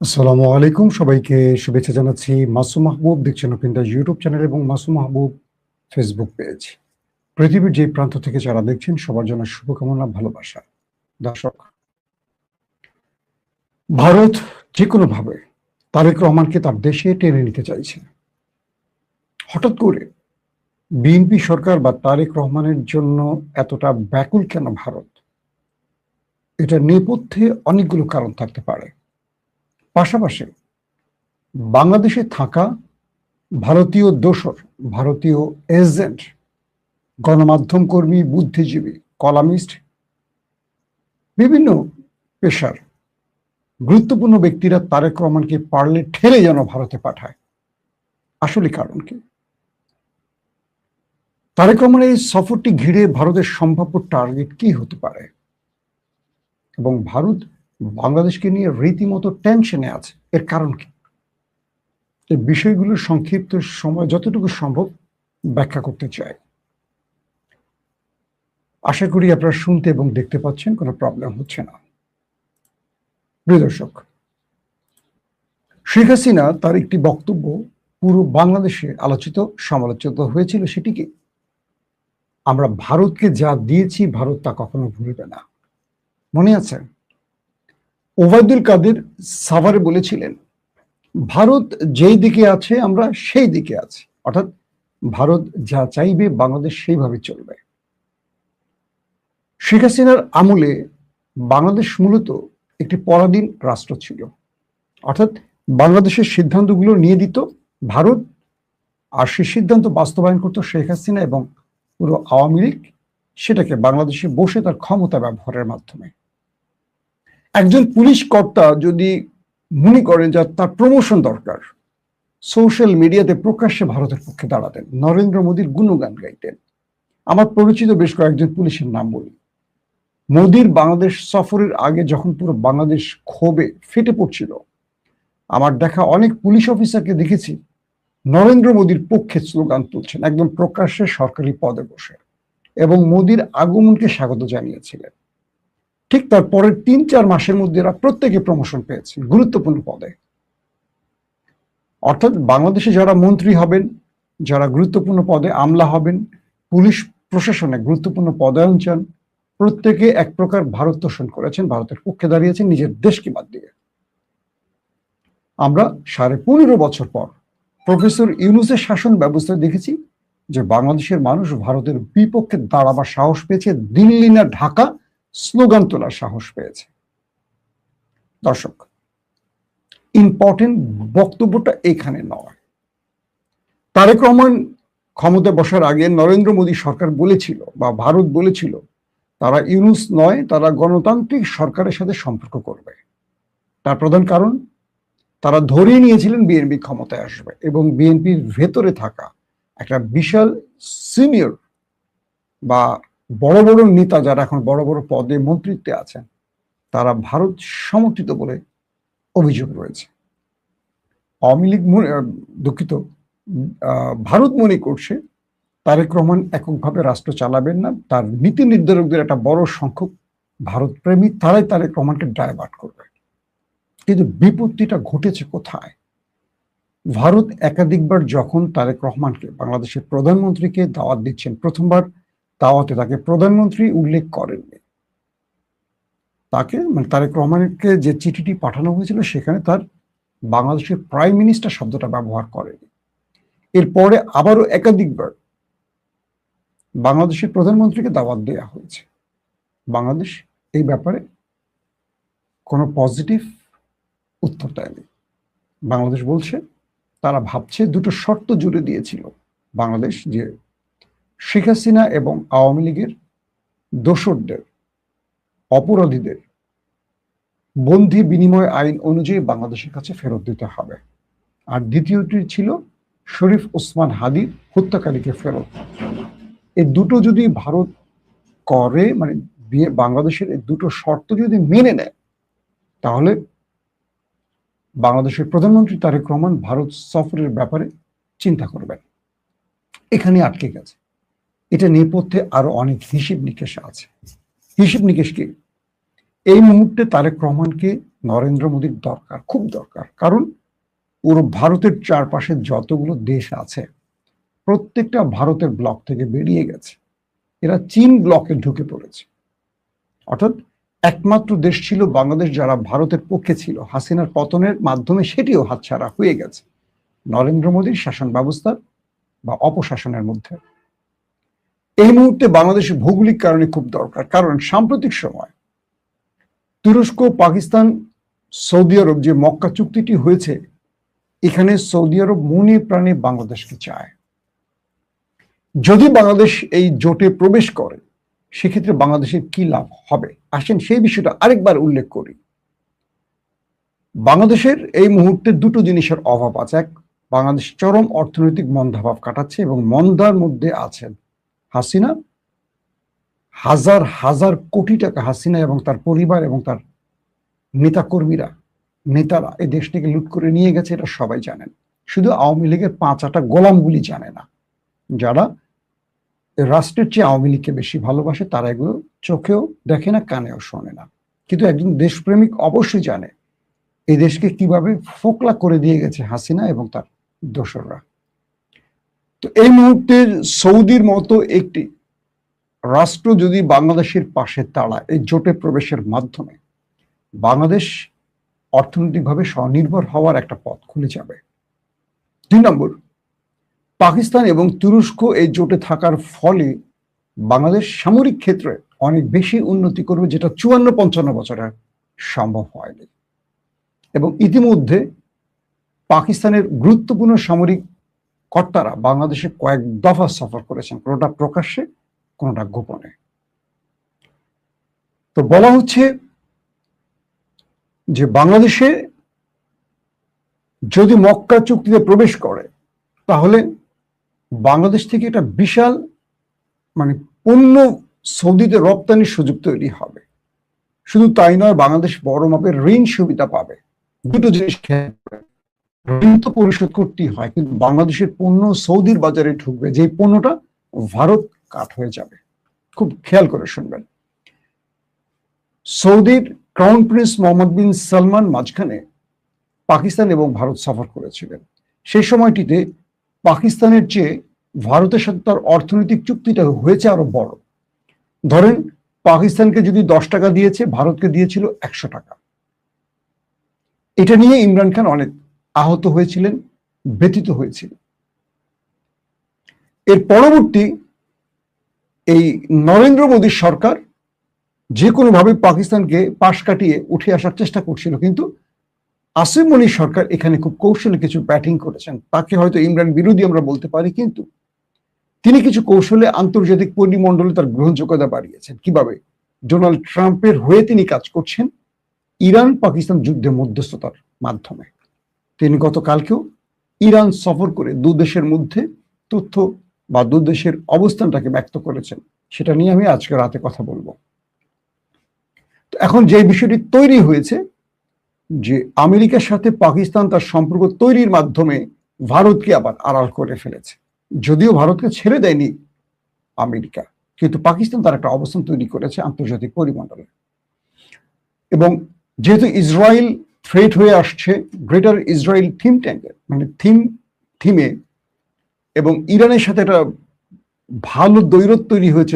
আসসালামু আলাইকুম, সবাইকে শুভেচ্ছা জানাচ্ছি। মাসুম মাহবুব দেখছেন ওপেন দ্য ইউটিউব চ্যানেল এবং মাসুম মাহবুব ফেসবুক পেজ। পৃথিবীর যে প্রান্ত থেকে যারা দেখছেন সবার জন্য শুভকামনা, ভালোবাসা। দর্শক, ভারত যে কোনোভাবে তারেক রহমানকে তার দেশে টেনে নিতে চাইছে। হঠাৎ করে বিএনপি সরকার বা তারেক রহমানের জন্য এতটা ব্যাকুল কেন ভারত? এটার নেপথ্যে অনেকগুলো কারণ থাকতে পারে। পাশাপাশি বাংলাদেশে থাকা ভারতীয় দোসর, ভারতীয় এজেন্ট, গণমাধ্যম কর্মী, বুদ্ধিজীবী, কলামিস্ট, বিভিন্ন পেশার গুরুত্বপূর্ণ ব্যক্তিরা তারেক রহমানকে পারলে ঠেলে যেন ভারতে পাঠায়। আসলে কারণ কি? তারেক রহমানের এই সফরটি ঘিরে ভারতের সম্ভাব্য টার্গেট কি হতে পারে এবং ভারত বাংলাদেশকে নিয়ে রীতিমতো টেনশনে আছে, এর কারণ কি? এই বিষয়গুলো সংক্ষিপ্ত সময় যতটুকু সম্ভব ব্যাখ্যা করতে চাই। আশা করি আপনারা শুনতে এবং দেখতে পাচ্ছেন, কোনো প্রবলেম হচ্ছে না। প্রিয় দর্শক, শেখ হাসিনা তার একটি বক্তব্য পুরো বাংলাদেশে আলোচিত সমালোচিত হয়েছিল। সেটি কি? আমরা ভারতকে যা দিয়েছি ভারত তা কখনো ভুলবে না। মনে আছে? ওবায়দুল কাদের সাভারে বলেছিলেন, ভারত যেই দিকে আছে আমরা সেই দিকে আছি, অর্থাৎ ভারত যা চাইবে বাংলাদেশ সেইভাবে চলবে। শেখ হাসিনার আমলে বাংলাদেশ মূলত একটি পরাধীন রাষ্ট্র ছিল, অর্থাৎ বাংলাদেশের সিদ্ধান্তগুলো নিয়ে দিত ভারত, আর সেই সিদ্ধান্ত বাস্তবায়ন করতো শেখ হাসিনা এবং পুরো আওয়ামী লীগ, সেটাকে বাংলাদেশে বসে তার ক্ষমতা ব্যবহারের মাধ্যমে। একজন পুলিশ কর্তা যদি মনে করেন যে তার প্রমোশন দরকার, সোশ্যাল মিডিয়াতে প্রকাশ্যে ভারতের পক্ষে দাঁড়াতেন, নরেন্দ্র মোদীর গুণগান গাইতেন। আমার পরিচিত বেশ কয়েকজন পুলিশের নাম বলি। মোদীর বাংলাদেশ সফরের আগে যখন পুরো বাংলাদেশ ক্ষোভে ফেটে পড়ছিল, আমার দেখা অনেক পুলিশ অফিসারকে দেখেছি নরেন্দ্র মোদীর পক্ষে স্লোগান তুলছেন, একদম প্রকাশ্যে সরকারি পদে বসে, এবং মোদীর আগমনকে স্বাগত জানিয়েছিলেন। ঠিক তার পরের ৩-৪ মাসের মধ্যে এরা প্রত্যেকে প্রমোশন পেয়েছে গুরুত্বপূর্ণ পদে। অর্থাৎ বাংলাদেশে যারা মন্ত্রী হবেন, যারা গুরুত্বপূর্ণ পদে আমলা হবেন, পুলিশ প্রশাসনে গুরুত্বপূর্ণ পদায়ন চান, প্রত্যেকে এক প্রকার ভারত তোষণ করেছেন, ভারতের পক্ষে দাঁড়িয়েছেন নিজের দেশকে বাদ দিয়ে। আমরা ১৫.৫ বছর পর প্রফেসর ইউনূসের শাসন ব্যবস্থায় দেখেছি যে বাংলাদেশের মানুষ ভারতের বিপক্ষে দাঁড়াবার সাহস পেয়েছে, দিল্লি না ঢাকা স্লোগান তোলার সাহস পেয়েছে। দর্শক, ইম্পর্টেন্ট বক্তব্যটা এখানে নয়। তারেক রহমান ক্ষমতায় বসার আগে নরেন্দ্র মোদী সরকার বলেছিল বা ভারত বলেছিল তারা ইউনূস নয়, তারা গণতান্ত্রিক সরকারের সাথে সম্পর্ক করবে। তার প্রধান কারণ, তারা ধরিয়ে নিয়েছিলেন বিএনপি ক্ষমতায় আসবে এবং বিএনপির ভেতরে থাকা একটা বিশাল সিনিয়র বা বড় বড় নেতা যারা এখন বড় বড় পদে মন্ত্রিত্বে আছেন, তারা ভারত সমর্থিত বলে অভিযোগ রয়েছে। আওয়ামী লীগ দুঃখিত, ভারত মনে করছে তারেক রহমান এককভাবে রাষ্ট্র চালাবেন না, তার নীতি নির্ধারকদের একটা বড় সংখ্যক ভারত প্রেমী, তারাই তারেক রহমানকে ডাইভার্ট করবে। কিন্তু বিপত্তিটা ঘটেছে কোথায়? ভারত একাধিকবার যখন তারেক রহমানকে, বাংলাদেশের প্রধানমন্ত্রীকে দাওয়াত দিচ্ছেন, প্রথমবার দাওয়াতে তাকে প্রধানমন্ত্রী উল্লেখ করেননি। তাকে মানে তারেক রহমানকে যে চিঠিটি পাঠানো হয়েছিল সেখানে তার বাংলাদেশের প্রাইম মিনিস্টার শব্দটা ব্যবহার করেনি। এরপরে আবারও একাধিকবার বাংলাদেশের প্রধানমন্ত্রীকে দাওয়াত দেওয়া হয়েছে। বাংলাদেশ এই ব্যাপারে কোনো পজিটিভ উত্তর দেয়নি। বাংলাদেশ বলছে তারা ভাবছে, দুটো শর্ত জুড়ে দিয়েছিল বাংলাদেশ, যে শেখ হাসিনা এবং আওয়ামী লীগের দোসরদের, অপরাধীদের বন্দি বিনিময় আইন অনুযায়ী বাংলাদেশের কাছে ফেরত দিতে হবে। আর দ্বিতীয়টি ছিল শরীফ ওসমান হাদির হত্যাকারীকে ফেরত। এই দুটো যদি ভারত করে, মানে বাংলাদেশের এই দুটো শর্ত যদি মেনে নেয়, তাহলে বাংলাদেশের প্রধানমন্ত্রী তারেক রহমান ভারত সফরের ব্যাপারে চিন্তা করবেন। এখানে আটকে গেছে। এটা নেপথ্যে আরো অনেক হিসেব নিকেশ আছে। হিসেব নিকেশ কি? এই মুহূর্তে তারেক রহমানকে নরেন্দ্র মোদীর দরকার, খুব দরকার। কারণ পুরো ভারতের চারপাশে যতগুলো দেশ আছে প্রত্যেকটা ভারতের ব্লক থেকে বেরিয়ে গেছে, এরা চীন ব্লকে ঢুকে পড়েছে। অর্থাৎ একমাত্র দেশ ছিল বাংলাদেশ যারা ভারতের পক্ষে ছিল, হাসিনার পতনের মাধ্যমে সেটিও হাতছাড়া হয়ে গেছে নরেন্দ্র মোদীর শাসন ব্যবস্থার বা অপশাসনের মধ্যে। এই মুহূর্তে বাংলাদেশের ভৌগোলিক কারণে খুব দরকার, কারণ সাম্প্রতিক সময় তুরস্ক, পাকিস্তান, সৌদি আরব যে মক্কা চুক্তিটি হয়েছে, এখানে সৌদি আরব মনে প্রাণে বাংলাদেশকে চায়। যদি বাংলাদেশ এই জোটে প্রবেশ করে সেক্ষেত্রে বাংলাদেশের কি লাভ হবে, আসেন সেই বিষয়টা আরেকবার উল্লেখ করি। বাংলাদেশের এই মুহূর্তে দুটো জিনিসের অভাব আছে। এক, বাংলাদেশ চরম অর্থনৈতিক মন্দাভাব কাটাচ্ছে এবং মন্দার মধ্যে আছেন হাসিনা। হাজার হাজার কোটি টাকা হাসিনা এবং তার পরিবার এবং তার নেতারা এই দেশটিকে লুট করে নিয়ে গেছে, এটা সবাই জানেন। শুধু আওয়ামী লীগের 5-8 গোলামগুলি জানে না, যারা রাষ্ট্রের চেয়ে আওয়ামী লীগকে বেশি ভালোবাসে তারা এগুলো চোখেও দেখে না, কানেও শোনে না। কিন্তু একজন দেশপ্রেমিক অবশ্যই জানে এই দেশকে কিভাবে ফোকলা করে দিয়ে গেছে হাসিনা এবং তার দোসররা। তো এই মুহূর্তে সৌদির মতো একটি রাষ্ট্র যদি বাংলাদেশের পাশে দাঁড়ায় এই জোটে প্রবেশের মাধ্যমে, বাংলাদেশ অর্থনৈতিকভাবে স্বনির্ভর হওয়ার একটা পথ খুলে যাবে। 2 নম্বর, পাকিস্তান এবং তুরস্ক এই জোটে থাকার ফলে বাংলাদেশ সামরিক ক্ষেত্রে অনেক বেশি উন্নতি করবে, যেটা 54-55 বছরে সম্ভব হয়নি। এবং ইতিমধ্যে পাকিস্তানের গুরুত্বপূর্ণ সামরিক কর্তারা বাংলাদেশে কয়েক দফা সফর করেছেন, কোনোটা প্রকাশ্যে কোনোটা গোপনে। তো বলা হচ্ছে যে বাংলাদেশে যদি মক্কা চুক্তিতে প্রবেশ করে তাহলে বাংলাদেশ থেকে একটা বিশাল পণ্য সৌদিতে রপ্তানির সুযোগ তৈরি হবে। শুধু তাই নয়, বাংলাদেশ বড় মাপের ঋণ সুবিধা পাবে। দুটো জিনিস খেয়াল করেন, ঋণ তো পরিশোধ করতেই হয়, কিন্তু বাংলাদেশের পণ্য সৌদির বাজারে ঢুকবে, যে পণ্যটা ভারত কাট হয়ে যাবে। খুব খেয়াল করে শুনবেন। সৌদির ক্রাউন প্রিন্স মোহাম্মদ বিন সালমান মাঝখানে পাকিস্তান এবং ভারত সফর করেছিলেন। সেই সময়টিতে পাকিস্তানের চেয়ে ভারতের সাথে তার অর্থনৈতিক চুক্তিটা হয়েছে আরো বড়। ধরেন পাকিস্তানকে যদি 10 টাকা দিয়েছে, ভারতকে দিয়েছিল 100 টাকা। এটা নিয়ে ইমরান খান অনেক আহত হয়েছিলেন, ব্যথিত হয়েছিল। এর পরবর্তী এই নরেন্দ্র মোদী সরকার যে কোনোভাবে পাকিস্তানকে পাশ কাটিয়ে উঠে আসার চেষ্টা করছিল, কিন্তু আসিফ মনির সরকার এখানে খুব কৌশলে কিছু ব্যাটিং করেছেন। তাকে হয়তো ইমরান বিরোধী আমরা বলতে পারি, কিন্তু তিনি কিছু কৌশলে আন্তর্জাতিক পরিমণ্ডলে তার গ্রহণযোগ্যতা বাড়িয়েছেন। কিভাবে? ডোনাল্ড ট্রাম্পের হয়ে তিনি কাজ করছেন ইরান পাকিস্তান যুদ্ধে মধ্যস্থতার মাধ্যমে। তিনি গতকালকেও ইরান সফর করে দু দেশের মধ্যে তথ্য বা দু দেশের অবস্থানটাকে ব্যক্ত করেছেন। সেটা নিয়ে আমি আজকে রাতে কথা বলবো। তো এখন যে বিষয়টি তৈরি হয়েছে যে আমেরিকার সাথে পাকিস্তান তার সম্পর্ক তৈরির মাধ্যমে ভারতকে আবার আড়াল করে ফেলেছে। যদিও ভারতকে ছেড়ে দেয়নি আমেরিকা, কিন্তু পাকিস্তান তার একটা অবস্থান তৈরি করেছে আন্তর্জাতিক পরিমণ্ডলে। এবং যেহেতু ইসরায়েল থ্রেট হয়ে আসছে গ্রেটার ইসরায়েল থিম ট্যাঙ্কের থিমে, এবং ইরানের সাথে একটা ভালো দ্বৈরথ তৈরি হয়েছে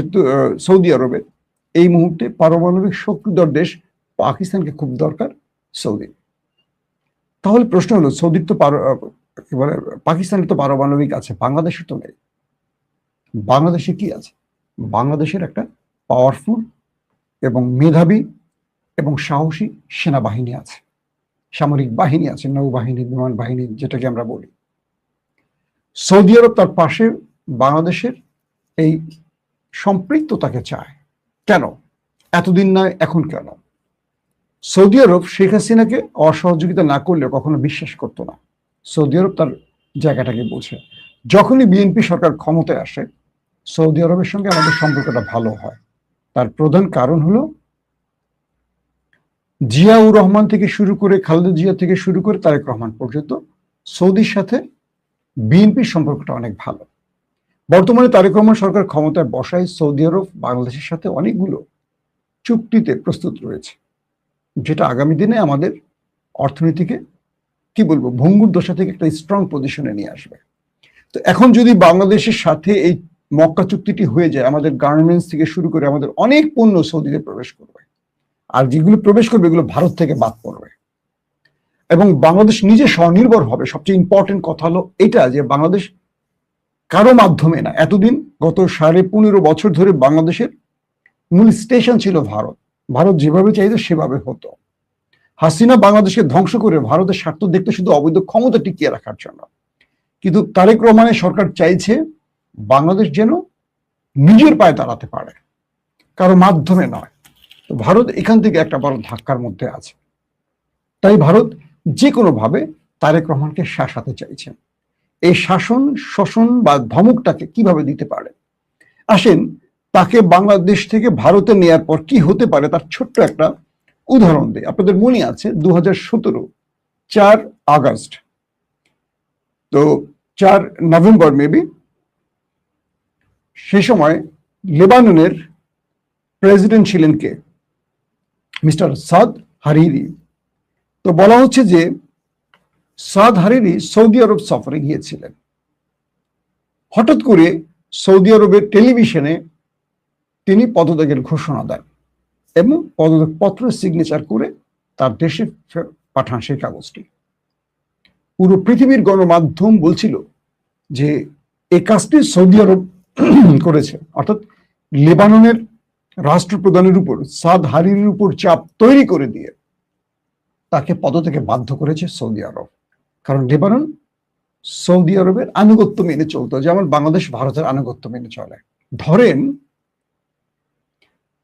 সৌদি আরবের, এই মুহূর্তে পারমাণবিক শক্তিধর দেশ পাকিস্তানকে খুব দরকার সৌদি। তাহলে প্রশ্ন হলো, সৌদির তো পাকিস্তানের তো পারমাণবিক আছে, বাংলাদেশের তো নেই। বাংলাদেশে কি আছে? বাংলাদেশের একটা পাওয়ারফুল এবং মেধাবী এবং সাহসী সেনাবাহিনী আছে, সামরিক বাহিনী আছে, নৌবাহিনী, বিমান বাহিনী যেটাকে আমরা বলি। সৌদি আরব তার পাশে বাংলাদেশের এই সম্পৃক্ততাকে চায়। কেন? এতদিন নয়, এখন কেন? সৌদি আরব শেখ হাসিনাকে অসহযোগিতা না করলে কখনো বিশ্বাস করতো না। সৌদি আরব তার জায়গাটাকে বোঝে। যখনই বিএনপি সরকার ক্ষমতায় আসে, সৌদি আরবের সঙ্গে আমাদের সম্পর্কটা ভালো হয়। তার প্রধান কারণ হলো জিয়াউর রহমান থেকে শুরু করে, খালেদা জিয়া থেকে শুরু করে তারেক রহমান পর্যন্ত সৌদির সাথে বিএনপির সম্পর্কটা অনেক ভালো। বর্তমানে তারেক রহমান সরকার ক্ষমতায় বসায় সৌদি আরব বাংলাদেশের সাথে অনেকগুলো চুক্তিতে প্রস্তুত রয়েছে। যেটা আগামী দিনে আমাদের অর্থনীতিকে কি বলবো ভঙ্গুর দশা থেকে একটা স্ট্রং পজিশনে নিয়ে আসবে। তো এখন যদি বাংলাদেশের সাথে এই মক্কা চুক্তিটি হয়ে যায়, আমাদের গার্মেন্টস থেকে শুরু করে আমাদের অনেক পণ্য সৌদিতে প্রবেশ করবে, আর যেগুলো প্রবেশ করবে এগুলো ভারত থেকে বাদ পড়বে, এবং বাংলাদেশ নিজে স্বনির্ভর হবে। সবচেয়ে ইম্পর্টেন্ট কথা হলো এটা যে বাংলাদেশ কারো মাধ্যমে না, এতদিন গত 15.5 বছর ধরে বাংলাদেশের মূল স্টেশন ছিল ভারত। ভারত যেভাবে চাইতো সেভাবে হতো। হাসিনা বাংলাদেশকে ধ্বংস করে ভারতের স্বার্থ দেখতে শুধু অবৈধ ক্ষমতা টিকিয়ে রাখার জন্য, কিন্তু তারেক রহমানের সরকার চাইছে বাংলাদেশ যেন নিজের পায়ে দাঁড়াতে পারে, কারো মাধ্যমে নয়। তো ভারত এখান থেকে একটা বড় ধাক্কার মধ্যে আছে। তাই ভারত যে কোনো ভাবে তারেক রহমানকে শাসাতে চাইছেন। এই শাসন, শোষণ বা ধমকটাকে কিভাবে দিতে পারে, আসেন তাকে বাংলাদেশ থেকে ভারতে নেয়ার পর কি হতে পারে তার ছোট্ট একটা উদাহরণ দেয়। আপনাদের মনে আছে 2017 4 আগস্ট, তো 4 নভেম্বর মেবি, সে সময় লেবাননের প্রেসিডেন্ট ছিলেন কে? মিস্টার সাদ হারিরি। তো বলা হচ্ছে যে সাদ হারিরি সৌদি আরব সফরে গিয়েছিলেন। হঠাৎ করে সৌদি আরবের টেলিভিশনে তিনি পদত্যাগের ঘোষণা দেন এবং পদত্যাগপত্র সিগনেচার করে তার দেশে পাঠান সেই কাগজটি। পুরো পৃথিবীর গণমাধ্যম বলছিল যে এই কাজটি সৌদি আরব করেছে, অর্থাৎ লেবাননের রাষ্ট্রপ্রধানের উপর সাদ হারিরির উপর চাপ তৈরি করে দিয়ে তাকে পদত্যাগে বাধ্য করেছে সৌদি আরব। কারণ লেবানন সৌদি আরবের আনুগত্য মেনে চলতো, যেমন বাংলাদেশ ভারতের আনুগত্য মেনে চলে। ধরেন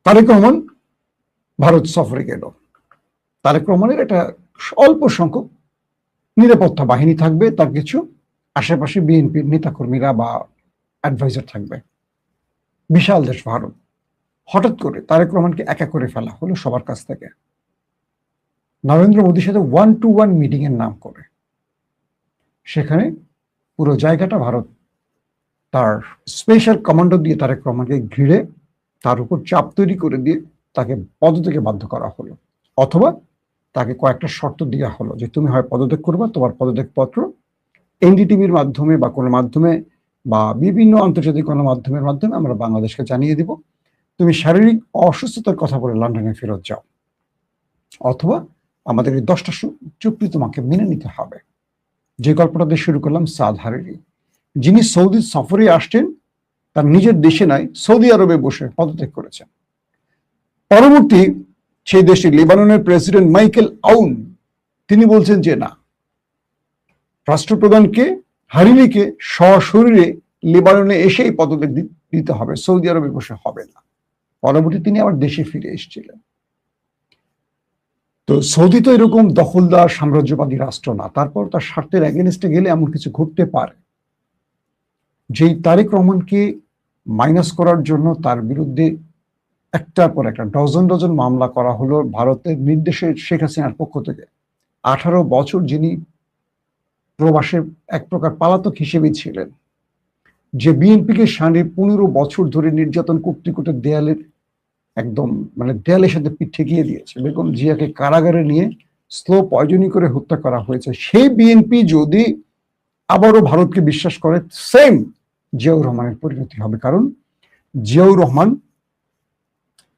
তারেক রহমান ভারত সফরে গেল, তারেক রহমানের একটা অল্প সংখ্যক নিরাপত্তা বাহিনী থাকবে, তার কিছু আশেপাশে বিএনপির নেতাকর্মীরা বা অ্যাডভাইজার থাকবে। বিশাল দেশ ভারত। হঠাৎ করে তারেক রহমানকে একা করে ফেলা হলো সবার কাছ থেকে, নরেন্দ্র মোদীর সাথে 1-to-1 মিটিং এর নাম করে। সেখানে পুরো জায়গাটা ভারত তার স্পেশাল কমান্ডো দিয়ে তারেক রহমানকে ঘিরে তার উপর চাপ তৈরি করে দিয়ে তাকে পদত্যাগে বাধ্য করা হলো, অথবা তাকে কয়েকটা শর্ত দেওয়া হলো যে তুমি হয় পদত্যাগ করবা, তোমার পদত্যাগপত্র এনডিটিভির মাধ্যমে বা কোনো মাধ্যমে বা বিভিন্ন আন্তর্জাতিক গণমাধ্যমের মাধ্যমে আমরা বাংলাদেশকে জানিয়ে দিব, তুমি শারীরিক অসুস্থতার কথা বলে লন্ডনে ফেরত যাও, অথবা আমাদের এই 10টা চুক্তি তোমাকে মেনে নিতে হবে। যে গল্পটা দিয়ে শুরু করলাম, সাদ হারিরি যিনি সৌদি সফরে আসছেন, তার নিজের দেশে নাই, সৌদি আরবে বসে পদত্যাগ করেছেন। পরবর্তী সেই দেশটি লেবাননের প্রেসিডেন্ট মাইকেল আউন, তিনি বলছেন যে না, রাষ্ট্রপ্রধানকে হারিরিকে সশরীরে লেবাননে এসেই পদত্যাগ দিতে হবে, সৌদি আরবে বসে হবে না। পরবর্তী তিনি আবার দেশে ফিরে এসেছিলেন। তো সৌদি তো এরকম দখলদার সাম্রাজ্যবাদী রাষ্ট্র না, তারপর তার স্বার্থের এগেনস্টে গেলে এমন কিছু ঘটতে পারে। যেই তারেক রহমানকে মাইনাস করার জন্য তার বিরুদ্ধে একটার পর একটা ডজন ডজন মামলা করা হলো ভারতের নির্দেশে, শেখ হাসিনার পক্ষ থেকে। 18 বছর যিনি প্রবাসে এক প্রকার পলাতক হিসেবেই ছিলেন, যে বিএনপিকে 15 বছর ধরে নির্যাতন করতে করতে দেয়ালের একদম মানে দেয়ালের সাথে পিঠ ঠেকিয়ে দিয়েছে, বেগম জিয়াকে কারাগারে নিয়ে স্লো পয়জনিং করে হত্যা করা হয়েছে। সেই বিএনপি যদি আবারও ভারতকে বিশ্বাস করে, সেম জিয়াউর রহমানের পরিণতি হবে। কারণ জিয়াউর রহমান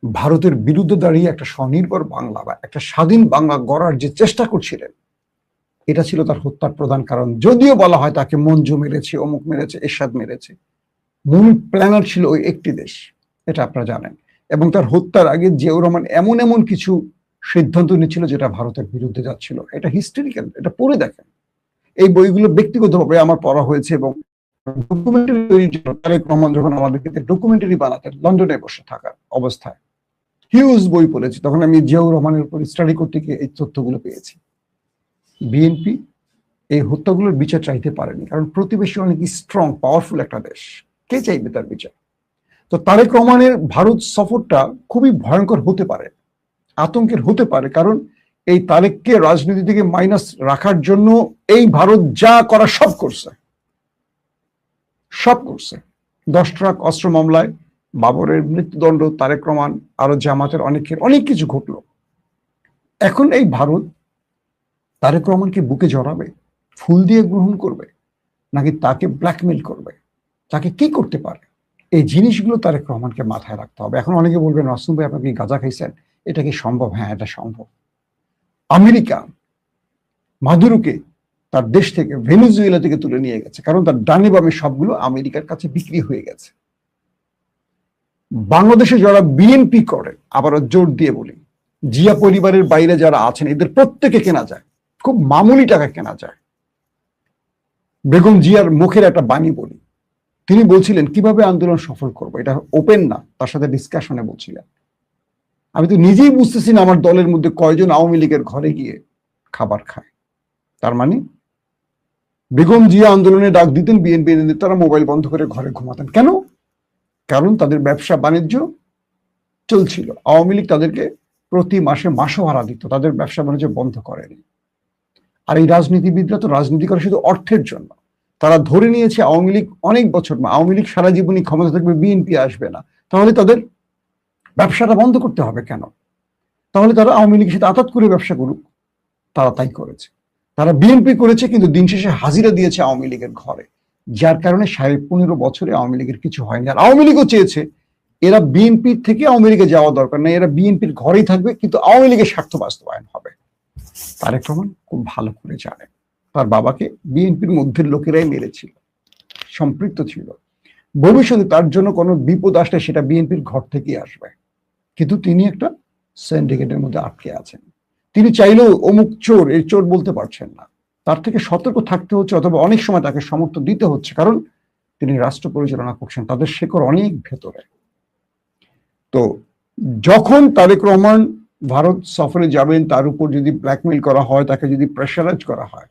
ভারতের বিরুদ্ধে দাঁড়িয়ে একটা স্বনির্ভর বাংলা বা একটা স্বাধীন বাংলা গড়ার যে চেষ্টা করছিলেন, এটা ছিল তার হত্যার প্রধান কারণ। যদিও বলা হয় তাকে মঞ্জু মেরেছে, অমুক মেরেছে, এরশাদ মেরেছে, মূল প্ল্যানার ছিল ওই একটি দেশ, এটা আপনারা জানেন। এবং তার হত্যার আগে জিয়াউর রহমান এমন এমন কিছু সিদ্ধান্ত নিয়েছিল যেটা ভারতের বিরুদ্ধে যাচ্ছিল। এটা হিস্টোরিক্যাল, এটা পড়ে দেখেন। এই বইগুলো ব্যক্তিগতভাবে আমার পড়া হয়েছে, এবং ডকুমেন্টারি তৈরির জন্য তারেক রহমান যখন আমাদেরকে ডকুমেন্টারি বানাতেন লন্ডনে বসে থাকার অবস্থায়, হিউজ বই পড়েছি, তখন আমি জিয়াউর রহমানের উপর স্টাডি করতে গিয়ে এই তথ্যগুলো পেয়েছি। বিএনপি এই হত্যাগুলোর বিচার চাইতে পারেনি, কারণ প্রতিবেশী অনেক স্ট্রং পাওয়ারফুল একটা দেশ, কে চাইবে তার বিচার? তো তারেক রহমানের ভারত সফরটা খুবই ভয়ঙ্কর হতে পারে, আতঙ্কের হতে পারে, কারণ এই তারেককে রাজনীতি থেকে মাইনাস রাখার জন্য এই ভারত যা করা সব করছে। 10 ট্রাক অস্ত্র মামলায় বাবরের মৃত্যুদণ্ড, তারেক রহমান, আরো জামাতের অনেকের অনেক কিছু ঘটলো। এখন এই ভারত তারেক রহমানকে বুকে জড়াবে, ফুল দিয়ে গ্রহণ করবে, নাকি তাকে ব্ল্যাকমেল করবে, তাকে কি করতে পারে, এই জিনিসগুলো তারেক রহমানকে মাথায় রাখতে হবে। এখন অনেকে বলবেন মাসুম ভাই আপনি কি গাঁজা খাইছেন, এটা কি সম্ভব? হ্যাঁ, এটা সম্ভব। আমেরিকা মাদুরোকে তার দেশ থেকে, ভেনেজুয়েলা থেকে তুলে নিয়ে গেছে, কারণ তার ডানে বামে সবগুলো আমেরিকার কাছে বিক্রি হয়ে গেছে। বাংলাদেশে যারা বিএনপি করে, আবারও জোর দিয়ে বলি, জিয়া পরিবারের বাইরে যারা আছেন এদের প্রত্যেকে কেনা যায়, খুব মামুলি টাকা কেনা যায়। বেগম জিয়ার মুখের একটা বাণী বলি, তিনি বলছিলেন কিভাবে আন্দোলন সফল করবো, এটা ওপেন না, তার সাথে ডিসকাশনে বলছিলেন। আমি তো নিজেই বুঝতেছি না আমার দলের মধ্যে কয়জন আওয়ামী লীগের ঘরে গিয়ে খাবার খায়। তার মানে বেগম জিয়া আন্দোলনে ডাক দিতেন, বিএনপি নেতারা মোবাইল বন্ধ করে ঘরে ঘুমাতেন। কেন? কারণ তাদের ব্যবসা বাণিজ্য চলছিল। আওয়ামী লীগ তাদেরকে প্রতি মাসে মাসোহারা দিত, তাদের ব্যবসা বাণিজ্য বন্ধ করেনি। আর এই রাজনীতিবিদরা তো রাজনীতি করে শুধু অর্থের জন্য। তারা ধরে নিয়েছে আওয়ামী লীগ অনেক বছর, আওয়ামী লীগ সারা জীবনই ক্ষমতা থাকবে, বিএনপি আসবে না, তাহলে তাদের ব্যবসাটা বন্ধ করতে হবে কেন? তাহলে তারা আওয়ামী লীগের সাথে আতাত করে ব্যবসা করুক। তারা তাই করেছে, তারা বিএনপি করেছে, কিন্তু দিন শেষে হাজিরা দিয়েছে আওয়ামী লীগের ঘরে, যার কারণে 15.5 বছরে আওয়ামী লীগের কিছু হয়নি। আর আওয়ামী লীগও চেয়েছে এরা বিএনপির থেকে আওয়ামী লীগে যাওয়া দরকার নেই, এরা বিএনপির ঘরেই থাকবে, কিন্তু আওয়ামী লীগের স্বার্থ বাস্তবায়ন হবে। তারেক রহমান খুব ভালো করে জানেন তার বাবাকে বিএনপির মধ্যে লোকেরাই মেরেছিল, সম্পৃক্ত ছিল। ভবিষ্যতে তার জন্য কোনো বিপদ আসলে সেটা বিএনপির ঘর থেকেই আসবে, কিন্তু তিনি একটা সিন্ডিকেটের মধ্যে আটকে আছেন। তিনি চাইলেও অমুক চোর, এই চোর বলতে পারছেন না। তার থেকে সতর্ক থাকতে হচ্ছে, অথবা অনেক সময় তাকে সমর্থন দিতে হচ্ছে, কারণ তিনি রাষ্ট্র পরিচালনা করছেন, তাদের শেকড় অনেক ভেতরে। তো যখন তারেক রহমান ভারত সফরে যাবেন, তার উপর যদি ব্ল্যাকমেইল করা হয়, তাকে যদি প্রেশারাইজ করা হয়,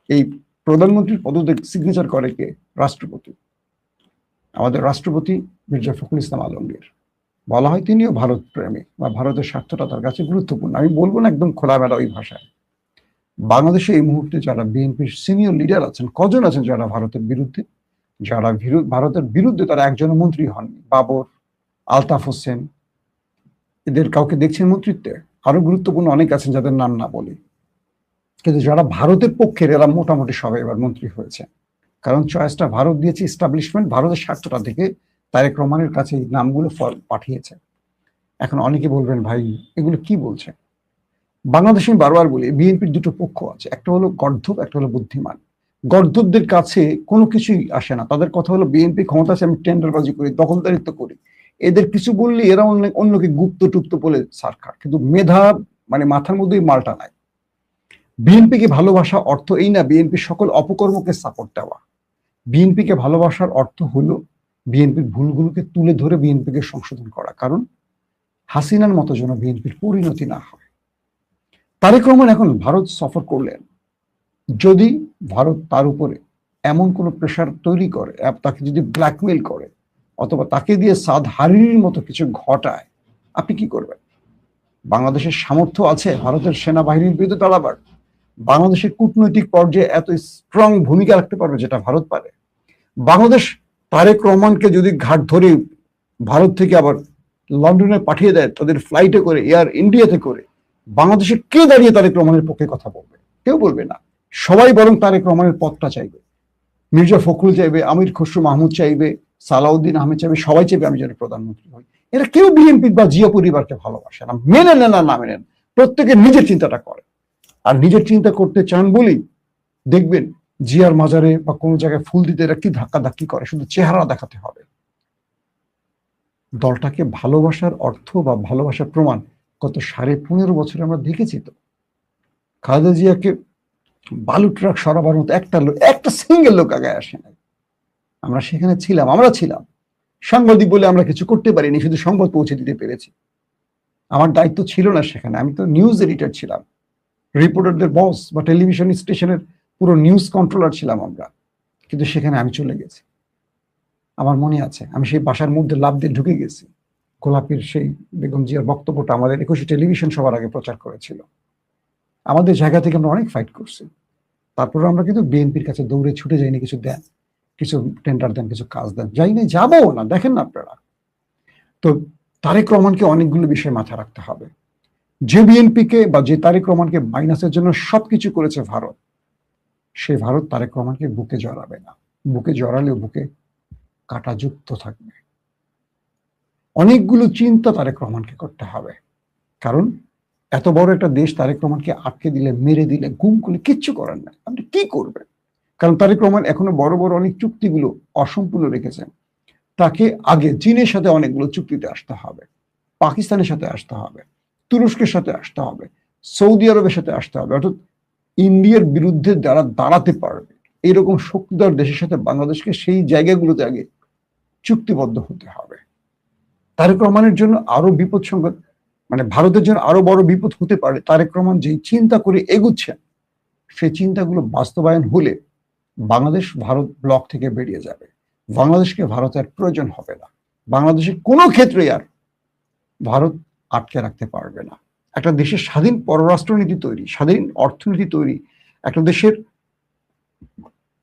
এই প্রধানমন্ত্রীর পদে সিগনেচার করে কে? রাষ্ট্রপতি, আমাদের রাষ্ট্রপতি মির্জা ফখরুল ইসলাম আলমগীর। বলা হয় তিনিও ভারত প্রেমী, বা ভারতের স্বার্থটা তার কাছে গুরুত্বপূর্ণ। আমি বলবো না একদম খোলামেলা ওই ভাষায়। বাংলাদেশে এই মুহূর্তে যারা বিএনপির সিনিয়র লিডার আছেন, কজন আছেন যারা ভারতের বিরুদ্ধে, যারা ভারতের বিরুদ্ধে তারা একজন মন্ত্রী হননি? বাবর, আলতাফ হোসেন, এদের কাউকে দেখছেন মন্ত্রিত্বে? আরো গুরুত্বপূর্ণ অনেক আছেন যাদের নাম না বলি, কিন্তু যারা ভারতের পক্ষের এরা মোটামুটি সবাই এবার মন্ত্রী হয়েছে। কারণ চয়েসটা ভারত দিয়েছে, ইস্টাবলিশমেন্ট ভারতের স্বার্থটা থেকে তারেক রহমানের কাছে এই নামগুলো পাঠিয়েছে। এখন অনেকে বলবেন ভাই এগুলো কি বলছে? বাংলাদেশে আমি বারবার বলি বিএনপির দুটো পক্ষ আছে, একটা হলো গর্ধব, একটা হলো বুদ্ধিমান। গর্ধবদের কাছে কোনো কিছুই আসে না, তাদের কথা হলো বিএনপি ক্ষমতা আছে, আমি টেন্ডারবাজি করি, দখলদারিত্ব করি। এদের কিছু বললে এরা অন্যকে গুপ্ত টুপ্ত বলে সারখার, কিন্তু মেধা মানে মাথার মধ্যেই মালটা নাই। বিএনপিকে ভালোবাসা অর্থ এই না বিএনপি সকল অপকর্মকে সাপোর্ট দেওয়া। বিএনপিকে ভালোবাসার অর্থ হলো বিএনপির ভুলগুলোকে তুলে ধরে বিএনপিকে সংশোধন করা, কারণ হাসিনার মতো যেন বিএনপির পরিণতি না হয়। তারেক রহমান এখন ভারত সফর করলেন, যদি ভারত তার উপরে এমন কোনো প্রেশার তৈরি করে, তাকে যদি ব্ল্যাকমেইল করে, অথবা তাকে দিয়ে সাদ হারিরির মতো কিছু ঘটায়, আপনি কি করবেন? বাংলাদেশের সামর্থ্য আছে ভারতের সেনাবাহিনীর বিরুদ্ধে দাঁড়াবার? বাংলাদেশের কূটনৈতিক পর্যায়ে এত স্ট্রং ভূমিকা রাখতে পারবে যেটা ভারত পারে? বাংলাদেশ তারেক রহমানকে যদি ঘাট ধরে ভারত থেকে আবার লন্ডনে পাঠিয়ে দেয় তাদের ফ্লাইটে করে, এয়ার ইন্ডিয়াতে করে, বাংলাদেশে কে দাঁড়িয়ে তারেক রহমানের পক্ষে কথা বলবে? কেউ বলবে না। সবাই বরং তারেক রহমানের পথটা চাইবে। মির্জা ফখরুল চাইবে, আমির খসরু মাহমুদ চাইবে, সালাউদ্দিন আহমেদ চাইবে, সবাই চাইবে আমি যেন প্রধানমন্ত্রী হই। এরা কেউ বিএনপি বা জিয়া পরিবারকে ভালোবাসে না, মেনে নেন না মেনেন, প্রত্যেকে নিজের চিন্তাটা করে। আর নিজের চিন্তা করতে চান বলেই দেখবেন জিয়ার মাজারে বা কোনো জায়গায় ফুল দিতে এরা কি ধাক্কা ধাক্কি করে, শুধু চেহারা দেখাতে হবে। দলটাকে ভালোবাসার অর্থ বা ভালোবাসার প্রমাণ গত 15.5 বছরে আমরা দেখেছি। তো খালেদা জিয়াকে বালু ট্রাক সরাবার মতো একটা সিঙ্গেল লোক আগে আসে নাই। আমরা সেখানে ছিলাম, আমরা ছিলাম সাংবাদিক বলে আমরা কিছু করতে পারিনি, শুধু সংবাদ পৌঁছে দিতে পেরেছি। আমার দায়িত্ব ছিল না সেখানে, আমি তো নিউজ এডিটর ছিলাম, রিপোর্টারদের বস বা টেলিভিশন স্টেশনের পুরো নিউজ কন্ট্রোলার ছিলাম আমরা। কিন্তু সেখানে আমি চলে গেছি, আমার মনে আছে আমি সেই বাসার মধ্যে লাফ দিয়ে ঢুকে গেছি। গোলাপীর সেই বেগম জিয়ার বক্তব্যটা আমাদের 21 টেলিভিশন সবার আগে প্রচার করেছিল। আমাদের জায়গা থেকে আমরা অনেক ফাইট করছি, তারপরে আমরা কিন্তু বিএনপির কাছে দৌড়ে ছুটে যাইনি কিছু দেন, কিছু টেন্ডার দেন, কিছু কাজ দেন, যাইনি, যাবো না। দেখেন না আপনারা, তো তারেক রহমানকে অনেকগুলো বিষয় মাথায় রাখতে হবে। যে বিএনপিকে বা যে তারেক রহমানকে মাইনাসের জন্য সবকিছু করেছে ভারত, সেই ভারত তারেক রহমানকে বুকে জড়াবে না। বুকে জড়ালেও বুকে কাঁটাযুক্ত থাকবে। অনেকগুলো চিন্তা তারেক রহমানকে করতে হবে, কারণ এত বড় একটা দেশ তারেক রহমানকে আটকে দিলে, মেরে দিলে, গুম করলে কিচ্ছু করার নাই, আপনি কি করবেন? কারণ তারেক রহমান এখনো বড় বড় অনেক চুক্তিগুলো অসম্পূর্ণ রেখেছেন। তাকে আগে চীনের সাথে অনেকগুলো চুক্তিতে আসতে হবে, পাকিস্তানের সাথে আসতে হবে, তুরস্কের সাথে আসতে হবে, সৌদি আরবের সাথে আসতে হবে, অর্থাৎ ইন্ডিয়ার বিরুদ্ধে যারা দাঁড়াতে পারবে এরকম শক্তিধর দেশের সাথে বাংলাদেশকে সেই জায়গাগুলোতে আগে চুক্তিবদ্ধ হতে হবে। তারেক রহমানের জন্য আরো বিপদ সংবাদ, মানে ভারতের জন্য আরো বড় বিপদ হতে পারে। তারেক রহমান যেই চিন্তা করে এগুচ্ছেন, সেই চিন্তাগুলো বাস্তবায়ন হলে বাংলাদেশ ভারত ব্লক থেকে বেরিয়ে যাবে। বাংলাদেশকে ভারতের প্রয়োজন হবে না। বাংলাদেশের কোনো ক্ষেত্রে আর ভারত আটকে রাখতে পারবে না। একটা দেশের স্বাধীন পররাষ্ট্রনীতি তৈরি, স্বাধীন অর্থনীতি তৈরি, একটা দেশের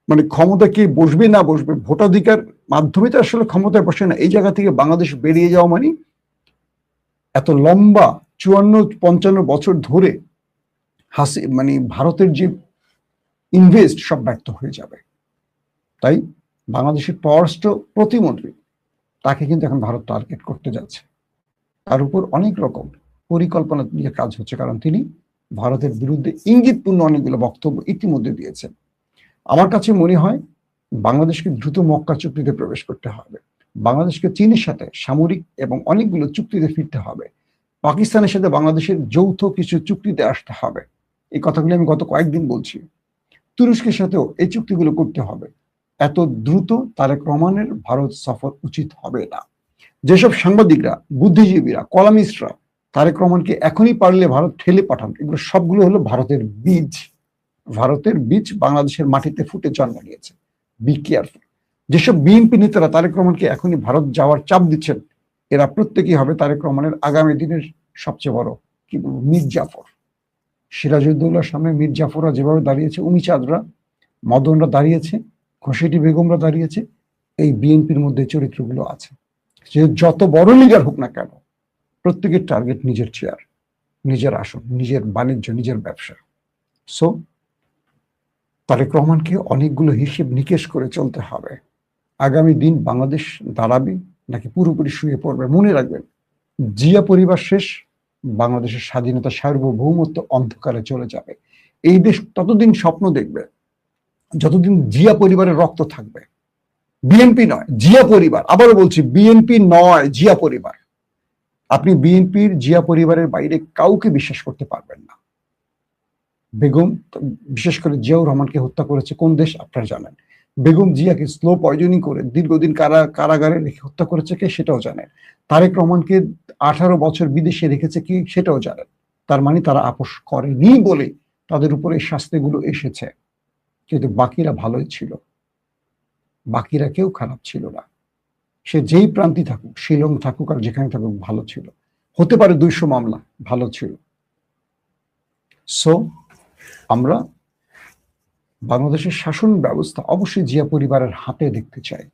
মানে ক্ষমতা কে বসবে না বসবে ভোটাধিকার মাধ্যমে তো আসলে ক্ষমতায় বসে না। এই জায়গা থেকে বাংলাদেশ বেরিয়ে যাওয়া মানে এত লম্বা 54-55 বছর ধরে মানে ভারতের যে ইনভেস্ট সব ব্যর্থ হয়ে যাবে। তাই বাংলাদেশের পররাষ্ট্র প্রতিমন্ত্রী, তাকে কিন্তু এখন ভারত টার্গেট করতে যাচ্ছে। তার উপর অনেক রকম পরিকল্পনা নিয়ে কাজ হচ্ছে, কারণ তিনি ভারতের বিরুদ্ধে ইঙ্গিতপূর্ণ অনেকগুলো বক্তব্য ইতিমধ্যে দিয়েছেন। আমার কাছে মনে হয় বাংলাদেশকে দ্রুত মক্কা চুক্তিতে প্রবেশ করতে হবে। বাংলাদেশকে চীনের সাথে সামরিক এবং অনেকগুলো চুক্তিতে ফিরতে হবে। পাকিস্তানের সাথে বাংলাদেশের যৌথ কিছু চুক্তিতে আসতে হবে। এই কথাগুলো আমি গত কয়েকদিন বলছি। তুরস্কের সাথেও এই চুক্তিগুলো করতে হবে। এত দ্রুত তারেক রহমানের ভারত সফর উচিত হবে না। যেসব সাংবাদিকরা, বুদ্ধিজীবীরা, কলামিস্টরা তারেক রহমানকে এখনই পারলে ভারত ঠেলে পাঠান, এগুলো সবগুলো হলো ভারতের বীজ। ভারতের বীজ বাংলাদেশের মাটিতে ফুটে জন্ম নিয়েছে। Be careful. যেসব বিএনপি নেতারা তারেক রহমানকে এখনই ভারত যাওয়ার চাপ দিচ্ছেন, এরা প্রত্যেকেই হবে তারেক রহমানের আগামী দিনের সবচেয়ে বড় কি বলবো মীর জাফর। সিরাজউদ্দৌলার সামনে মীর জাফররা যেভাবে দাঁড়িয়েছে, উমিচাঁদরা, মদনরা দাঁড়িয়েছে, ঘসেটি বেগমরা দাঁড়িয়েছে, এই বিএনপির মধ্যে চরিত্রগুলো আছে। সে যত বড় লিডার হোক না কেন, প্রত্যেকের টার্গেট নিজের চেয়ার, নিজের আসন, নিজের বাণিজ্য, নিজের ব্যবসা। সো তারেক রহমানকে অনেকগুলো হিসেব নিকেশ করে চলতে হবে। আগামী দিন বাংলাদেশ দাঁড়াবে নাকি পুরোপুরি শুয়ে পড়বে। মনে রাখবেন, জিয়া পরিবার শেষ, বাংলাদেশের স্বাধীনতা, সার্বভৌমত্ব অন্ধকারে চলে যাবে। এই দেশ ততদিন স্বপ্ন দেখবে যতদিন জিয়া পরিবারের রক্ত থাকবে। বিএনপি নয়, জিয়া পরিবার। আবারও বলছি, বিএনপি নয়, জিয়া পরিবার। আপনি বিএনপির, জিয়া পরিবারের বাইরে কাউকে বিশ্বাস করতে পারবেন না। বেগম, বিশেষ করে জিয়াউর রহমানকে হত্যা করেছে কোন দেশ আপনারা জানেন। বেগম জিয়াকে স্লো পয়জনিং করে দীর্ঘদিন কারাগারে রেখে হত্যা করেছে কে, সেটাও জানেন। তারেক রহমানকে 18 বছর বিদেশে রেখেছে কি, সেটাও জানেন। তার মানে তারা আপোষ করেনি বলে তাদের উপরে এই শাস্তিগুলো এসেছে। কিন্তু বাকিরা ভালোই ছিল, বাকিরা কেউ খারাপ ছিল না। সে যেই প্রান্তি থাকুক, শিলং থাকুক আর যেখানে থাকুক, ভালো ছিল। হতে পারে 200 মামলা, ভালো ছিল। সো আমরা বাংলাদেশের শাসন ব্যবস্থা অবশ্যই জিয়া পরিবারের হাতে দেখতে চাই।